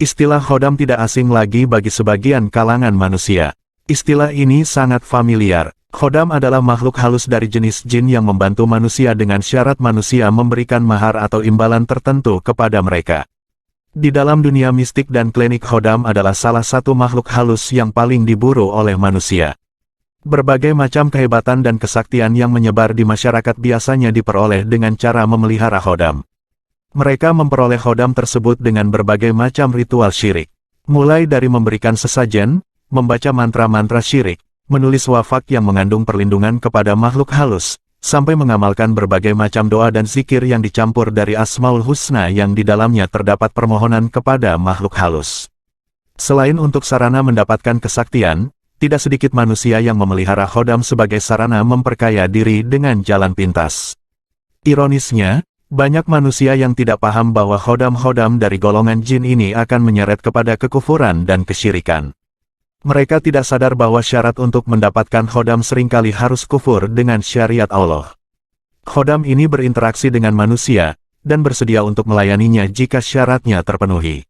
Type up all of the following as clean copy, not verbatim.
Istilah khodam tidak asing lagi bagi sebagian kalangan manusia. Istilah ini sangat familiar. Khodam adalah makhluk halus dari jenis jin yang membantu manusia dengan syarat manusia memberikan mahar atau imbalan tertentu kepada mereka. Di dalam dunia mistik dan klinik, khodam adalah salah satu makhluk halus yang paling diburu oleh manusia. Berbagai macam kehebatan dan kesaktian yang menyebar di masyarakat biasanya diperoleh dengan cara memelihara khodam. Mereka memperoleh khodam tersebut dengan berbagai macam ritual syirik. Mulai dari memberikan sesajen, membaca mantra-mantra syirik, menulis wafak yang mengandung perlindungan kepada makhluk halus, sampai mengamalkan berbagai macam doa dan zikir yang dicampur dari Asmaul Husna yang di dalamnya terdapat permohonan kepada makhluk halus. Selain untuk sarana mendapatkan kesaktian, tidak sedikit manusia yang memelihara khodam sebagai sarana memperkaya diri dengan jalan pintas. Ironisnya, banyak manusia yang tidak paham bahwa khodam-khodam dari golongan jin ini akan menyeret kepada kekufuran dan kesyirikan. Mereka tidak sadar bahwa syarat untuk mendapatkan khodam seringkali harus kufur dengan syariat Allah. Khodam ini berinteraksi dengan manusia, dan bersedia untuk melayaninya jika syaratnya terpenuhi.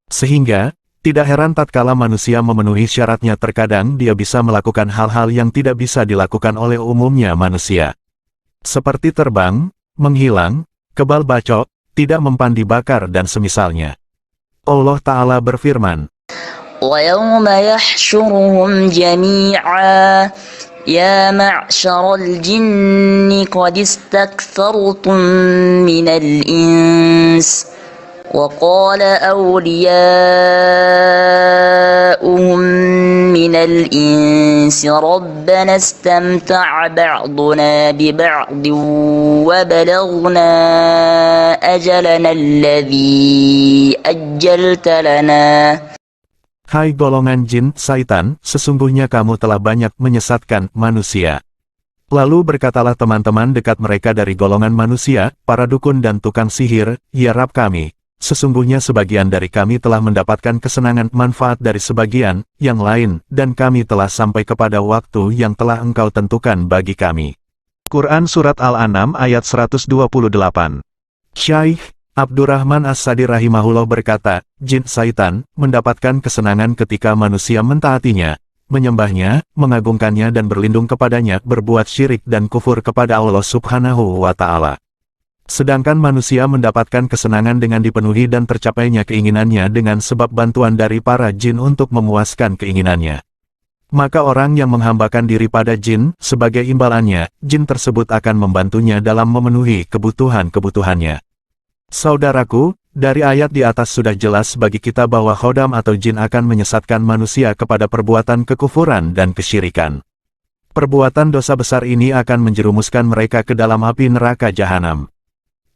Sehingga, tidak heran tatkala manusia memenuhi syaratnya, terkadang dia bisa melakukan hal-hal yang tidak bisa dilakukan oleh umumnya manusia. Seperti terbang, menghilang, kebal bacok, tidak mempan dibakar dan semisalnya. Allah Ta'ala berfirman, وَيَوْمَ يَحْشُرُهُمْ جَمِيعًا يَا مَعْشَرَ الْجِنِّ قَدِ اسْتَكْثَرْتُمْ مِنَ الْإِنسِ وَقَالَ أَوْلِيَاؤُهُمْ مِنَ الْإِنسِ رَبَّنَا اسْتَمْتَعَ بَعْضُنَا بِبَعْضٍ وَبَلَغْنَا أَجَلَنَا الَّذِي أَجَّلْتَ لَنَا. Hai golongan jin, syaitan, sesungguhnya kamu telah banyak menyesatkan manusia. Lalu berkatalah teman-teman dekat mereka dari golongan manusia, para dukun dan tukang sihir, ya Rabb kami, sesungguhnya sebagian dari kami telah mendapatkan kesenangan manfaat dari sebagian yang lain, dan kami telah sampai kepada waktu yang telah Engkau tentukan bagi kami. Quran Surat Al-An'am ayat 128. Syaikh Abdurrahman As-Sadi rahimahullah berkata, jin syaitan mendapatkan kesenangan ketika manusia mentaatinya, menyembahnya, mengagungkannya dan berlindung kepadanya, berbuat syirik dan kufur kepada Allah Subhanahu wa Ta'ala. Sedangkan manusia mendapatkan kesenangan dengan dipenuhi dan tercapainya keinginannya dengan sebab bantuan dari para jin untuk memuaskan keinginannya. Maka orang yang menghambakan diri pada jin, sebagai imbalannya, jin tersebut akan membantunya dalam memenuhi kebutuhan-kebutuhannya. Saudaraku, dari ayat di atas sudah jelas bagi kita bahwa khodam atau jin akan menyesatkan manusia kepada perbuatan kekufuran dan kesyirikan. Perbuatan dosa besar ini akan menjerumuskan mereka ke dalam api neraka jahanam.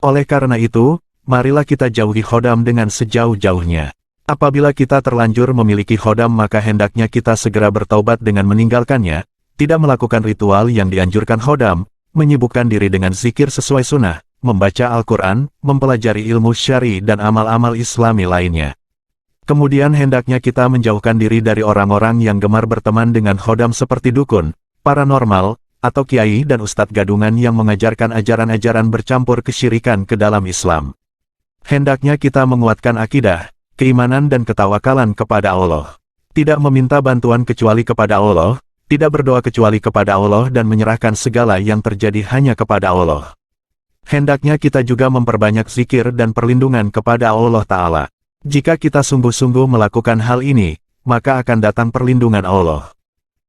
Oleh karena itu, marilah kita jauhi khodam dengan sejauh-jauhnya. Apabila kita terlanjur memiliki khodam, maka hendaknya kita segera bertaubat dengan meninggalkannya, tidak melakukan ritual yang dianjurkan khodam, menyibukkan diri dengan zikir sesuai sunnah, membaca Al-Quran, mempelajari ilmu syari dan amal-amal islami lainnya. Kemudian hendaknya kita menjauhkan diri dari orang-orang yang gemar berteman dengan khodam seperti dukun, paranormal, atau kiai dan ustadz gadungan yang mengajarkan ajaran-ajaran bercampur kesyirikan ke dalam Islam. Hendaknya kita menguatkan akidah, keimanan dan ketawakalan kepada Allah. Tidak meminta bantuan kecuali kepada Allah, tidak berdoa kecuali kepada Allah dan menyerahkan segala yang terjadi hanya kepada Allah. Hendaknya kita juga memperbanyak zikir dan perlindungan kepada Allah Ta'ala. Jika kita sungguh-sungguh melakukan hal ini, maka akan datang perlindungan Allah.